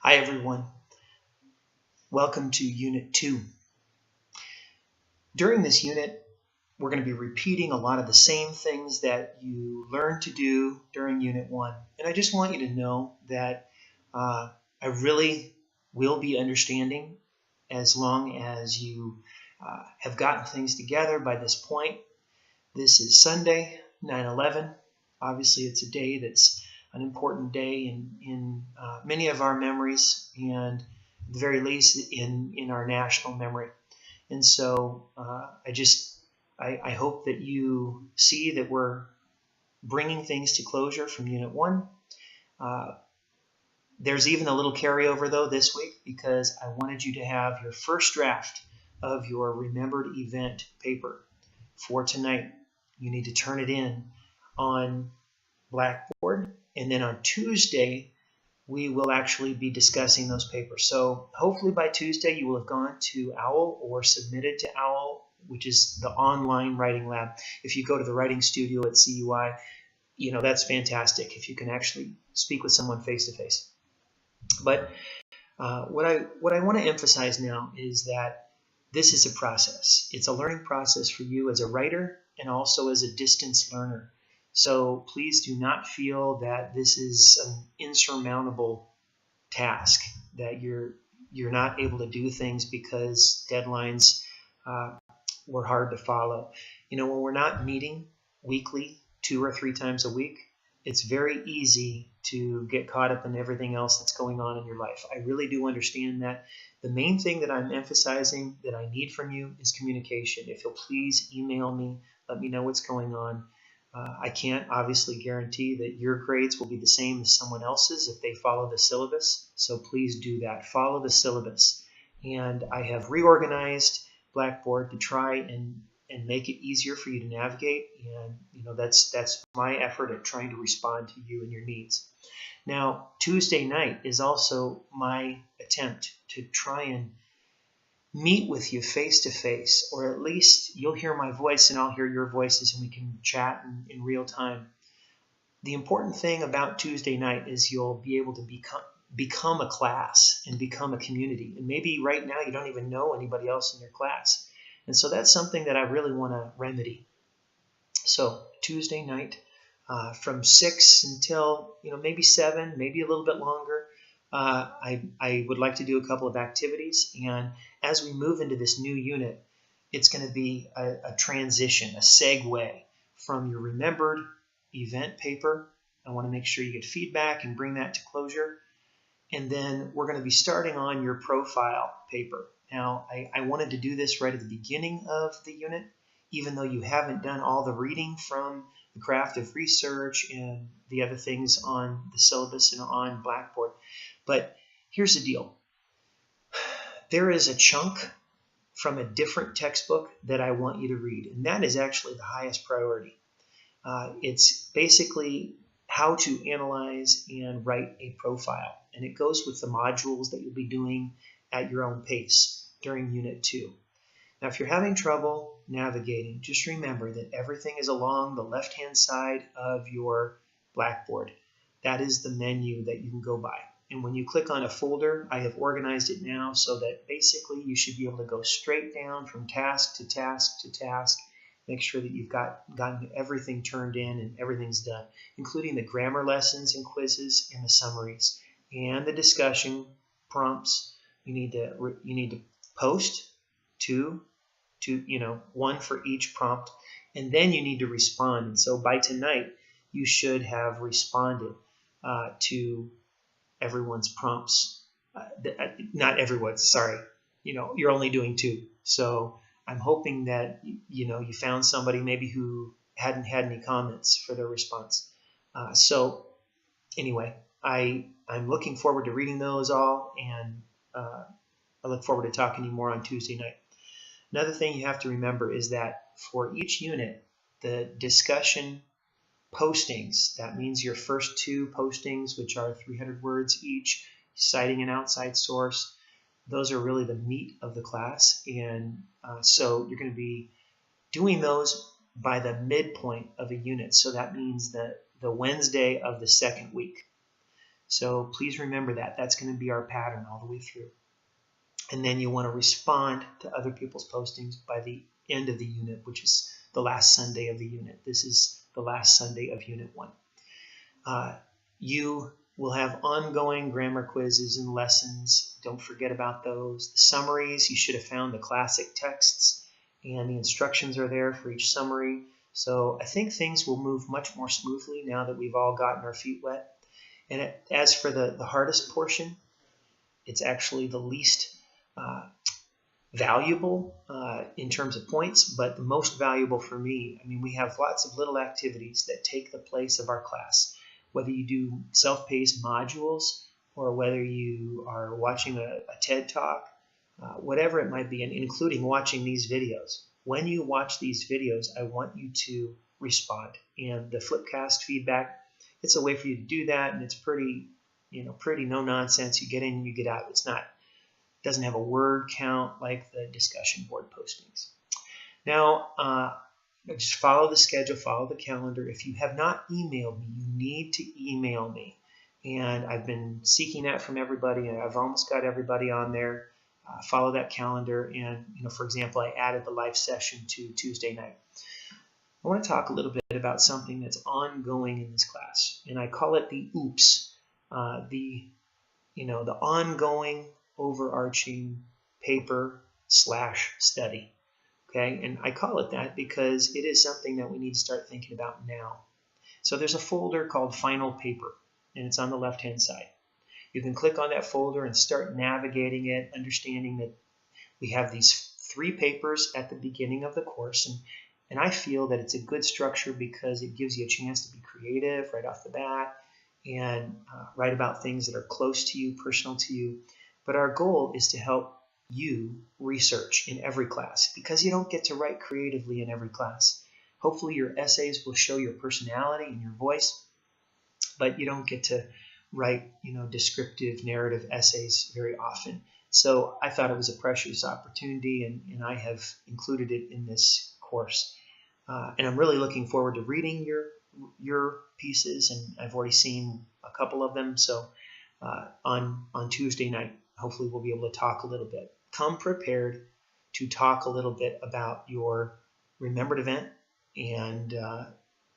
Hi everyone, welcome to Unit 2. During this unit, we're going to be repeating a lot of the same things that you learned to do during Unit 1. And I just want you to know that I really will be understanding as long as you have gotten things together by this point. This is Sunday, 9/11. Obviously, it's a day that's an important day in many of our memories, and at the very least in our national memory. And so I hope that you see that we're bringing things to closure from Unit 1. There's even a little carryover though this week, because I wanted you to have your first draft of your remembered event paper for tonight. You need to turn it in on Blackboard, and then on Tuesday we will actually be discussing those papers. So hopefully by Tuesday you will have gone to OWL or submitted to OWL, which is the online writing lab. If you go to the writing studio at CUI, that's fantastic if you can actually speak with someone face to face. But what I want to emphasize now is that this is a process. It's a learning process for you as a writer and also as a distance learner. So please do not feel that this is an insurmountable task, that you're not able to do things because deadlines were hard to follow. When we're not meeting weekly 2 or 3 times a week, it's very easy to get caught up in everything else that's going on in your life. I really do understand that. The main thing that I'm emphasizing that I need from you is communication. If you'll please email me, let me know what's going on. I can't obviously guarantee that your grades will be the same as someone else's if they follow the syllabus. So please do that. Follow the syllabus. And I have reorganized Blackboard to try and make it easier for you to navigate. And that's my effort at trying to respond to you and your needs. Now, Tuesday night is also my attempt to try and meet with you face to face, or at least you'll hear my voice and I'll hear your voices and we can chat in real time. The important thing about Tuesday night is you'll be able to become a class and become a community. And maybe right now you don't even know anybody else in your class. And so that's something that I really want to remedy. So Tuesday night from 6 until maybe 7, maybe a little bit longer. I would like to do a couple of activities, and as we move into this new unit, it's going to be a transition, a segue from your remembered event paper. I want to make sure you get feedback and bring that to closure. And then we're going to be starting on your profile paper. Now, I wanted to do this right at the beginning of the unit, even though you haven't done all the reading from the craft of research and the other things on the syllabus and on Blackboard. But here's the deal. There is a chunk from a different textbook that I want you to read, and that is actually the highest priority. It's basically how to analyze and write a profile, and it goes with the modules that you'll be doing at your own pace during Unit 2. Now, if you're having trouble navigating, just remember that everything is along the left-hand side of your Blackboard. That is the menu that you can go by. And when you click on a folder, I have organized it now so that basically you should be able to go straight down from task to task to task. Make sure that you've gotten everything turned in and everything's done, including the grammar lessons and quizzes and the summaries and the discussion prompts. You need to post one for each prompt, and then you need to respond. And so by tonight, you should have responded to everyone's prompts. Not everyone's, sorry. You're only doing 2. So I'm hoping that you found somebody maybe who hadn't had any comments for their response. So anyway, I'm looking forward to reading those all, and I look forward to talking to you more on Tuesday night. Another thing you have to remember is that for each unit, the discussion postings, that means your first 2 postings, which are 300 words each, citing an outside source, those are really the meat of the class. And so you're going to be doing those by the midpoint of a unit. So that means that the Wednesday of the second week. So please remember that. That's going to be our pattern all the way through. And then you want to respond to other people's postings by the end of the unit, which is the last Sunday of the unit. This is the last Sunday of Unit 1. You will have ongoing grammar quizzes and lessons. Don't forget about those. The summaries, you should have found the classic texts, and the instructions are there for each summary. So I think things will move much more smoothly now that we've all gotten our feet wet. And as for the hardest portion, it's actually the least valuable in terms of points, but the most valuable for me. I mean, we have lots of little activities that take the place of our class. Whether you do self-paced modules or whether you are watching a TED Talk, whatever it might be, and including watching these videos. When you watch these videos, I want you to respond. And the Flipcast feedback, it's a way for you to do that, and it's pretty no nonsense. You get in, you get out. Doesn't have a word count like the discussion board postings. Now, just follow the schedule, follow the calendar. If you have not emailed me, you need to email me. And I've been seeking that from everybody, and I've almost got everybody on there. Follow that calendar. And, for example, I added the live session to Tuesday night. I want to talk a little bit about something that's ongoing in this class, and I call it the OOPS, the ongoing overarching paper/study. Okay, and I call it that because it is something that we need to start thinking about now. So there's a folder called Final Paper, and it's on the left-hand side. You can click on that folder and start navigating it, understanding that we have these 3 papers at the beginning of the course, and I feel that it's a good structure because it gives you a chance to be creative right off the bat and write about things that are close to you, personal to you. But our goal is to help you research in every class, because you don't get to write creatively in every class. Hopefully your essays will show your personality and your voice, but you don't get to write, descriptive narrative essays very often. So I thought it was a precious opportunity, and I have included it in this course. And I'm really looking forward to reading your pieces, and I've already seen a couple of them. So on Tuesday night, hopefully we'll be able to talk a little bit. Come prepared to talk a little bit about your remembered event, and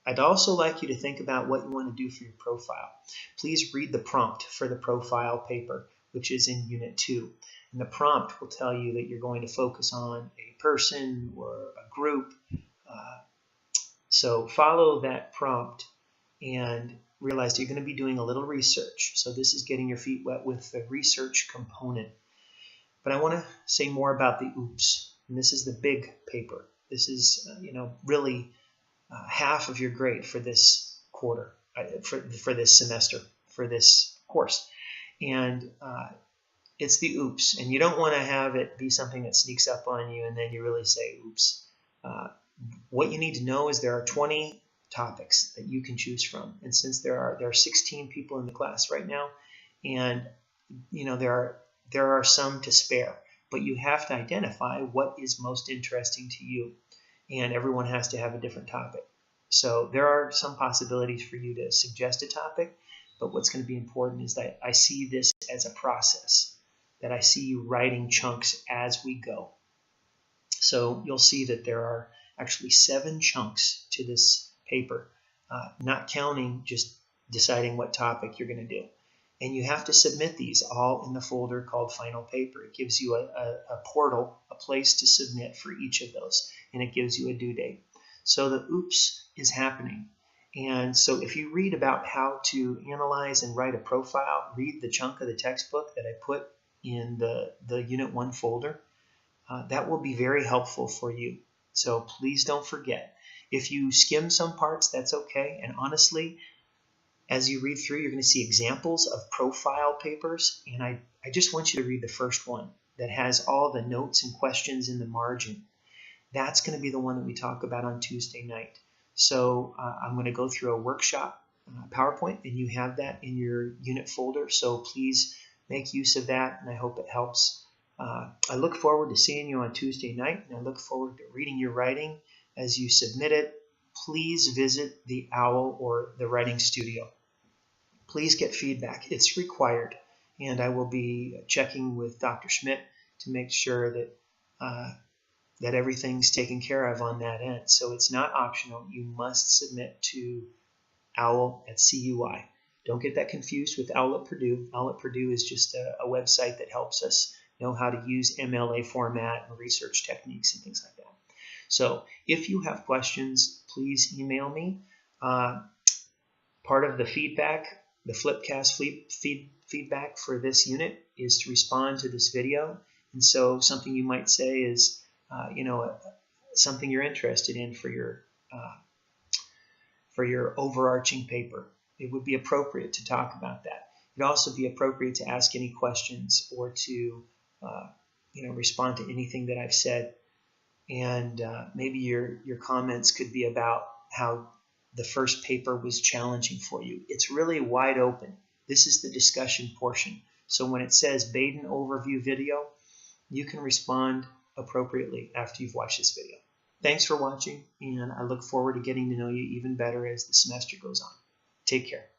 I'd also like you to think about what you want to do for your profile. Please read the prompt for the profile paper, which is in Unit 2. And the prompt will tell you that you're going to focus on a person or a group. So follow that prompt and realize that you're going to be doing a little research. So this is getting your feet wet with the research component. But I want to say more about the OOPS. And this is the big paper. This is, really half of your grade for this quarter, for this semester, for this course. And it's the OOPS. And you don't want to have it be something that sneaks up on you and then you really say, oops. What you need to know is there are 20 topics that you can choose from. And since there are 16 people in the class right now, and there are some to spare, but you have to identify what is most interesting to you, and everyone has to have a different topic. So there are some possibilities for you to suggest a topic, but what's going to be important is that I see this as a process, that I see you writing chunks as we go. So you'll see that there are actually 7 chunks to this paper, not counting just deciding what topic you're going to do. And you have to submit these all in the folder called Final Paper. It gives you a portal, a place to submit for each of those, and it gives you a due date. So the OOPS is happening. And so if you read about how to analyze and write a profile, read the chunk of the textbook that I put in the Unit 1 folder. That will be very helpful for you. So please don't forget. If you skim some parts, that's okay. And honestly, as you read through, you're going to see examples of profile papers. And I just want you to read the first one that has all the notes and questions in the margin. That's going to be the one that we talk about on Tuesday night. So I'm going to go through a workshop PowerPoint, and you have that in your unit folder. So please make use of that, and I hope it helps. I look forward to seeing you on Tuesday night, and I look forward to reading your writing as you submit it. Please visit the OWL or the Writing Studio. Please please get feedback. It's required, and I will be checking with Dr. Schmidt to make sure that that everything's taken care of on that end. So it's not optional. You must submit to OWL at CUI. Don't get that confused with OWL at Purdue. OWL at Purdue is just a website that helps us know how to use MLA format and research techniques and things like that. So if you have questions, please email me. Part of the feedback, the Flipcast feedback for this unit is to respond to this video. And so something you might say is, something you're interested in for your overarching paper. It would be appropriate to talk about that. It'd also be appropriate to ask any questions or to respond to anything that I've said. And maybe your comments could be about how the first paper was challenging for you. It's really wide open. This is the discussion portion. So when it says Baden overview video, you can respond appropriately after you've watched this video. Thanks for watching, and I look forward to getting to know you even better as the semester goes on. Take care.